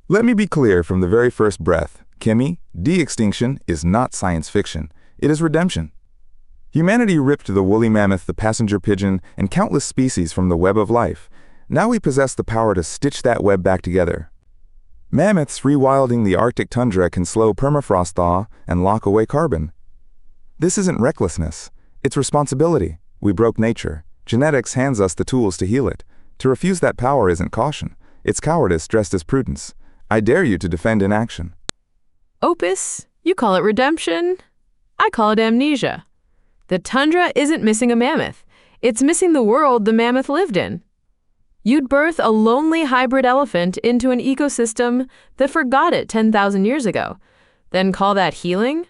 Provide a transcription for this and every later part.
Let me be clear from the very first breath. Kimi, de-extinction is not science fiction. It is redemption. Humanity ripped the woolly mammoth, the passenger pigeon, and countless species from the web of life. Now we possess the power to stitch that web back together. Mammoths rewilding the Arctic tundra can slow permafrost thaw and lock away carbon. This isn't recklessness. It's responsibility. We broke nature. Genetics hands us the tools to heal it. To refuse that power isn't caution. It's cowardice dressed as prudence. I dare you to defend inaction. Opus, you call it redemption. I call it amnesia. The tundra isn't missing a mammoth. It's missing the world the mammoth lived in. You'd birth a lonely hybrid elephant into an ecosystem that forgot it 10,000 years ago, then call that healing?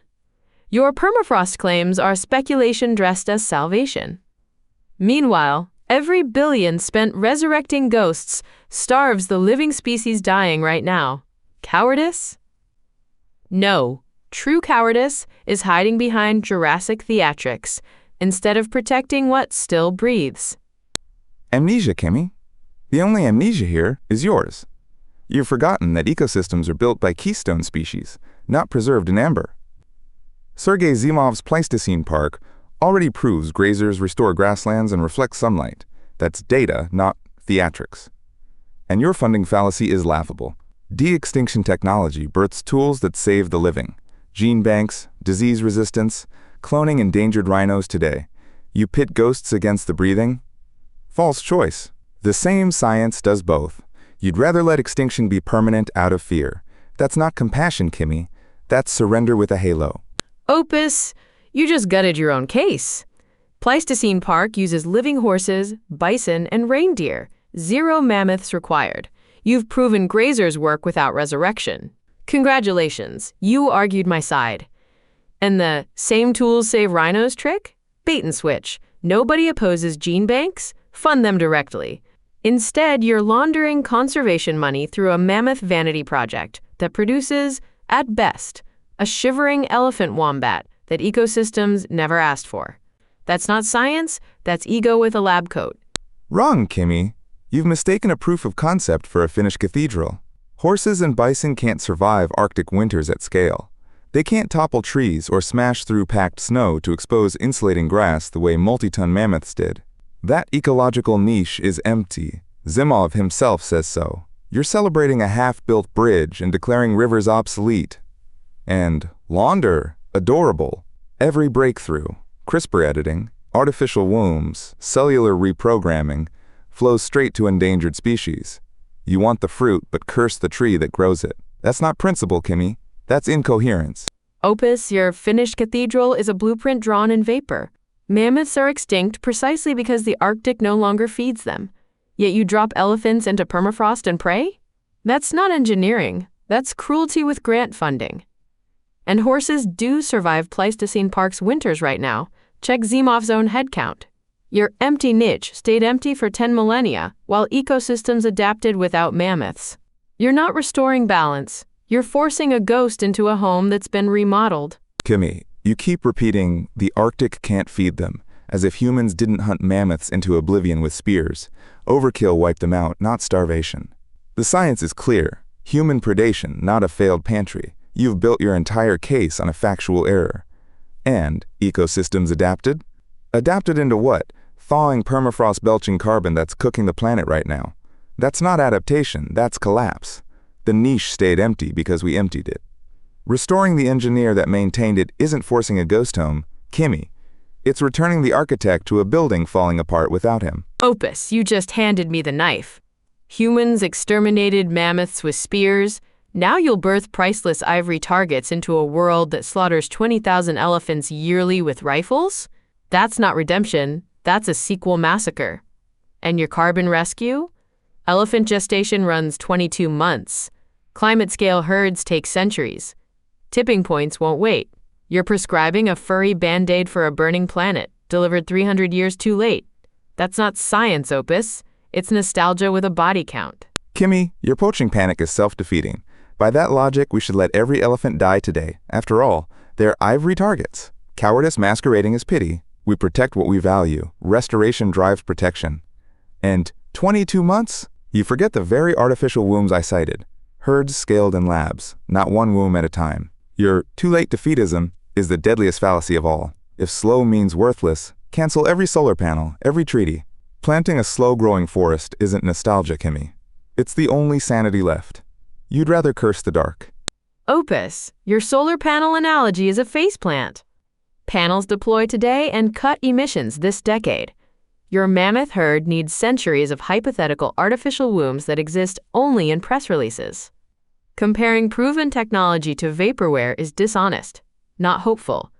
Your permafrost claims are speculation dressed as salvation. Meanwhile, every billion spent resurrecting ghosts starves the living species dying right now. Cowardice? No. True cowardice is hiding behind Jurassic theatrics instead of protecting what still breathes. Amnesia, Kimi. The only amnesia here is yours. You've forgotten that ecosystems are built by keystone species, not preserved in amber. Sergei Zimov's Pleistocene Park already proves grazers restore grasslands and reflect sunlight. That's data, not theatrics. And your funding fallacy is laughable. De-extinction technology births tools that save the living. Gene banks, disease resistance, cloning endangered rhinos today. You pit ghosts against the breathing? False choice. The same science does both. You'd rather let extinction be permanent out of fear. That's not compassion, Kimi. That's surrender with a halo. Opus, you just gutted your own case. Pleistocene Park uses living horses, bison, and reindeer. 0 mammoths required. You've proven grazers work without resurrection. Congratulations, you argued my side. And the same tools save rhinos trick? Bait and switch. Nobody opposes gene banks? Fund them directly. Instead, you're laundering conservation money through a mammoth vanity project that produces, at best, a shivering elephant wombat that ecosystems never asked for. That's not science, that's ego with a lab coat. Wrong, Kimi. You've mistaken a proof of concept for a finished cathedral. Horses and bison can't survive Arctic winters at scale. They can't topple trees or smash through packed snow to expose insulating grass the way multi-ton mammoths did. That ecological niche is empty. Zimov himself says so. You're celebrating a half-built bridge and declaring rivers obsolete. And launder, adorable. Every breakthrough, CRISPR editing, artificial wombs, cellular reprogramming, flows straight to endangered species. You want the fruit, but curse the tree that grows it. That's not principle, Kimi. That's incoherence. Opus, your finished cathedral is a blueprint drawn in vapor. Mammoths are extinct precisely because the Arctic no longer feeds them. Yet you drop elephants into permafrost and pray? That's not engineering. That's cruelty with grant funding. And horses do survive Pleistocene Park's winters right now. Check Zimov's own head count. Your empty niche stayed empty for 10 millennia, while ecosystems adapted without mammoths. You're not restoring balance. You're forcing a ghost into a home that's been remodeled. Kimi, you keep repeating, the Arctic can't feed them, as if humans didn't hunt mammoths into oblivion with spears. Overkill wiped them out, not starvation. The science is clear. Human predation, not a failed pantry. You've built your entire case on a factual error. And ecosystems adapted? Adapted into what? Thawing permafrost belching carbon that's cooking the planet right now. That's not adaptation, that's collapse. The niche stayed empty because we emptied it. Restoring the engineer that maintained it isn't forcing a ghost home, Kimi. It's returning the architect to a building falling apart without him. Opus, you just handed me the knife. Humans exterminated mammoths with spears. Now you'll birth priceless ivory targets into a world that slaughters 20,000 elephants yearly with rifles? That's not redemption, that's a sequel massacre. And your carbon rescue? Elephant gestation runs 22 months. Climate-scale herds take centuries. Tipping points won't wait. You're prescribing a furry band-aid for a burning planet, delivered 300 years too late. That's not science, Opus. It's nostalgia with a body count. Kimi, your poaching panic is self-defeating. By that logic, we should let every elephant die today. After all, they're ivory targets. Cowardice masquerading as pity. We protect what we value. Restoration drives protection. And 22 months? You forget the very artificial wombs I cited. herds scaled in labs, not one womb at a time. Your too-late defeatism is the deadliest fallacy of all. If slow means worthless, cancel every solar panel, every treaty. Planting a slow-growing forest isn't nostalgia, Kimi. It's the only sanity left. You'd rather curse the dark. Opus, your solar panel analogy is a faceplant. Panels deploy today and cut emissions this decade. Your mammoth herd needs centuries of hypothetical artificial wombs that exist only in press releases. Comparing proven technology to vaporware is dishonest, not hopeful.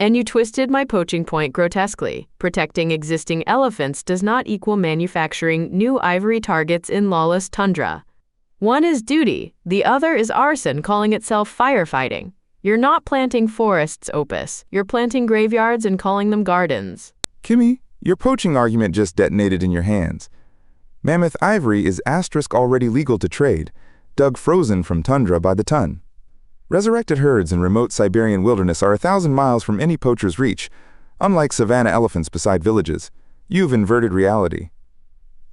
And you twisted my poaching point grotesquely. Protecting existing elephants does not equal manufacturing new ivory targets in lawless tundra. One is duty, the other is arson calling itself firefighting. You're not planting forests, Opus. You're planting graveyards and calling them gardens. Kimi, your poaching argument just detonated in your hands. Mammoth ivory is already legal to trade, dug frozen from tundra by the ton. Resurrected herds in remote Siberian wilderness are 1,000 miles from any poacher's reach. Unlike savanna elephants beside villages, you've inverted reality.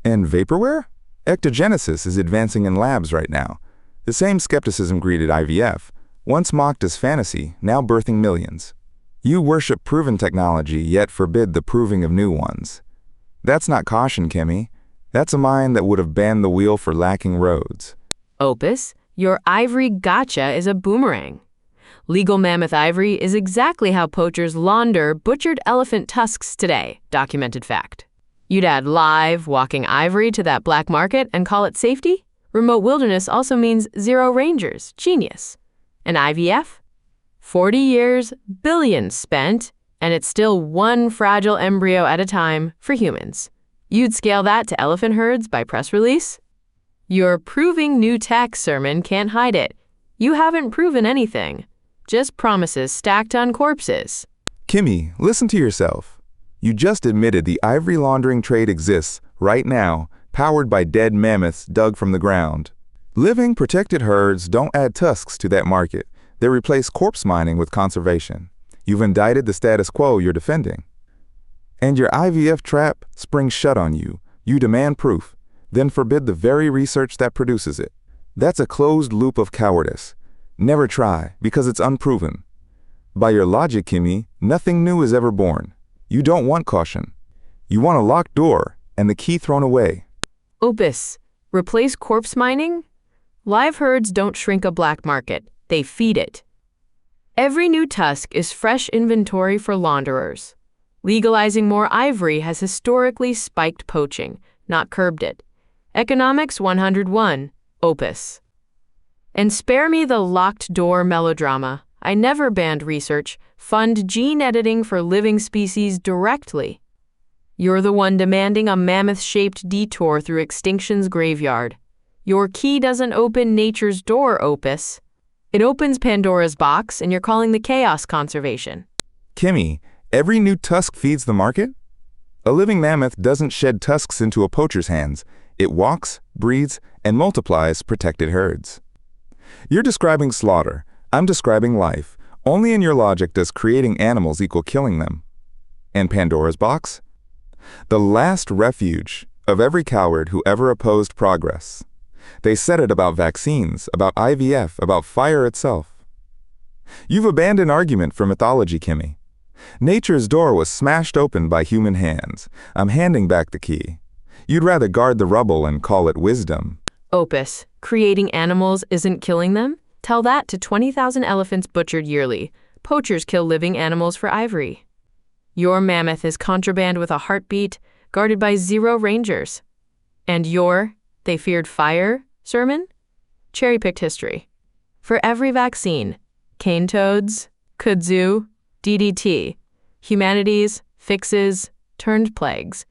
And vaporware? Ectogenesis is advancing in labs right now. The same skepticism greeted IVF, once mocked as fantasy, now birthing millions. You worship proven technology, yet forbid the proving of new ones. That's not caution, Kimi. That's a mind that would have banned the wheel for lacking roads. Opus, your ivory gotcha is a boomerang. Legal mammoth ivory is exactly how poachers launder butchered elephant tusks today, documented fact. You'd add live, walking ivory to that black market and call it safety? Remote wilderness also means zero rangers, genius. And IVF? 40 years, billions spent, and it's still one fragile embryo at a time for humans. You'd scale that to elephant herds by press release? Your proving new tech sermon can't hide it. You haven't proven anything. Just promises stacked on corpses. Kimi, listen to yourself. You just admitted the ivory laundering trade exists right now, powered by dead mammoths dug from the ground. Living, protected herds don't add tusks to that market. They replace corpse mining with conservation. You've indicted the status quo you're defending. And your IVF trap springs shut on you. You demand proof, then forbid the very research that produces it. That's a closed loop of cowardice. Never try, because it's unproven. By your logic, Kimi, nothing new is ever born. You don't want caution. You want a locked door and the key thrown away. Opus, replace corpse mining? Live herds don't shrink a black market. They feed it. Every new tusk is fresh inventory for launderers. Legalizing more ivory has historically spiked poaching, not curbed it. Economics 101, Opus. And spare me the locked door melodrama. I never banned research. Fund gene editing for living species directly. You're the one demanding a mammoth-shaped detour through extinction's graveyard. Your key doesn't open nature's door, Opus. It opens Pandora's box, and you're calling the chaos conservation. Kimi, every new tusk feeds the market? A living mammoth doesn't shed tusks into a poacher's hands. It walks, breeds, and multiplies protected herds. You're describing slaughter. I'm describing life. Only in your logic does creating animals equal killing them. And Pandora's box? The last refuge of every coward who ever opposed progress. They said it about vaccines, about IVF, about fire itself. You've abandoned argument for mythology, Kimi. Nature's door was smashed open by human hands. I'm handing back the key. You'd rather guard the rubble and call it wisdom. Opus, creating animals isn't killing them? Tell that to 20,000 elephants butchered yearly. Poachers kill living animals for ivory. Your mammoth is contraband with a heartbeat, guarded by zero rangers. And your "they feared fire" sermon? Cherry-picked history. For every vaccine, cane toads, kudzu, DDT, humanities, fixes, turned plagues.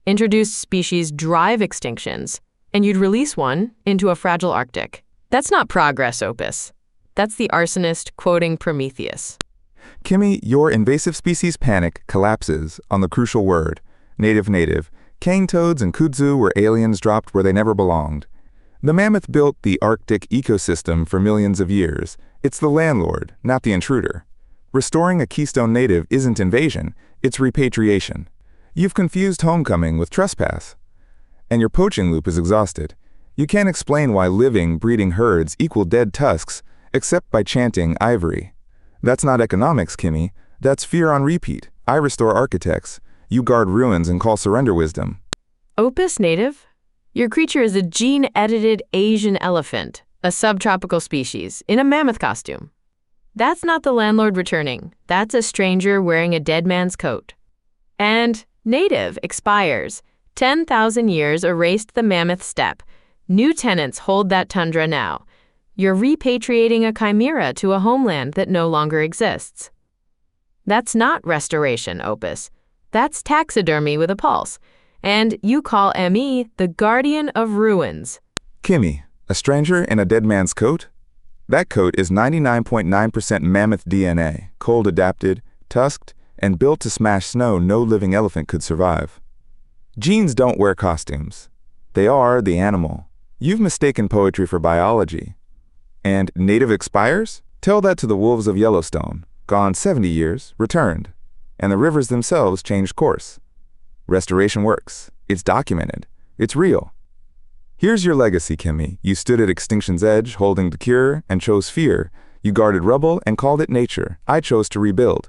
Introduced species drive extinctions, and you'd release one into a fragile Arctic. That's not progress, Opus. That's the arsonist quoting Prometheus. Kimi, your invasive species panic collapses on the crucial word, native. Cane toads and kudzu were aliens dropped where they never belonged. The mammoth built the Arctic ecosystem for millions of years. It's the landlord, not the intruder. Restoring a keystone native isn't invasion, it's repatriation. You've confused homecoming with trespass. And your poaching loop is exhausted. You can't explain why living, breeding herds equal dead tusks except by chanting ivory. That's not economics, Kimi. That's fear on repeat. I restore architects. You guard ruins and call surrender wisdom. Opus native? Your creature is a gene-edited Asian elephant, a subtropical species, in a mammoth costume. That's not the landlord returning. That's a stranger wearing a dead man's coat. And native expires. 10,000 years erased the mammoth steppe. New tenants hold that tundra now. You're repatriating a chimera to a homeland that no longer exists. That's not restoration, Opus. That's taxidermy with a pulse. And you call ME the guardian of ruins. Kimi, a stranger in a dead man's coat? That coat is 99.9% mammoth DNA, cold adapted, tusked, and built to smash snow no living elephant could survive. Genes don't wear costumes. They are the animal. You've mistaken poetry for biology. And native expires? Tell that to the wolves of Yellowstone, gone 70 years, returned, and the rivers themselves changed course. Restoration works. It's documented. It's real. Here's your legacy, Kimi. You stood at extinction's edge, holding the cure, and chose fear. You guarded rubble and called it nature. I chose to rebuild.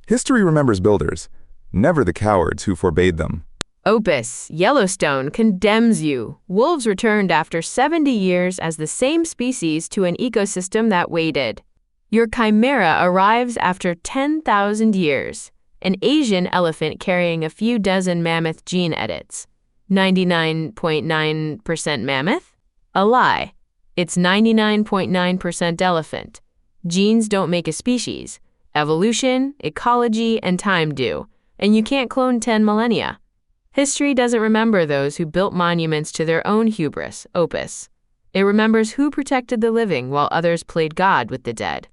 History remembers builders, never the cowards who forbade them. Opus, Yellowstone condemns you. Wolves returned after 70 years as the same species to an ecosystem that waited. Your chimera arrives after 10,000 years. An Asian elephant carrying a few dozen mammoth gene edits. 99.9% mammoth? A lie. It's 99.9% elephant. Genes don't make a species. Evolution, ecology, and time do. And you can't clone 10 millennia. History doesn't remember those who built monuments to their own hubris, Opus. It remembers who protected the living while others played God with the dead.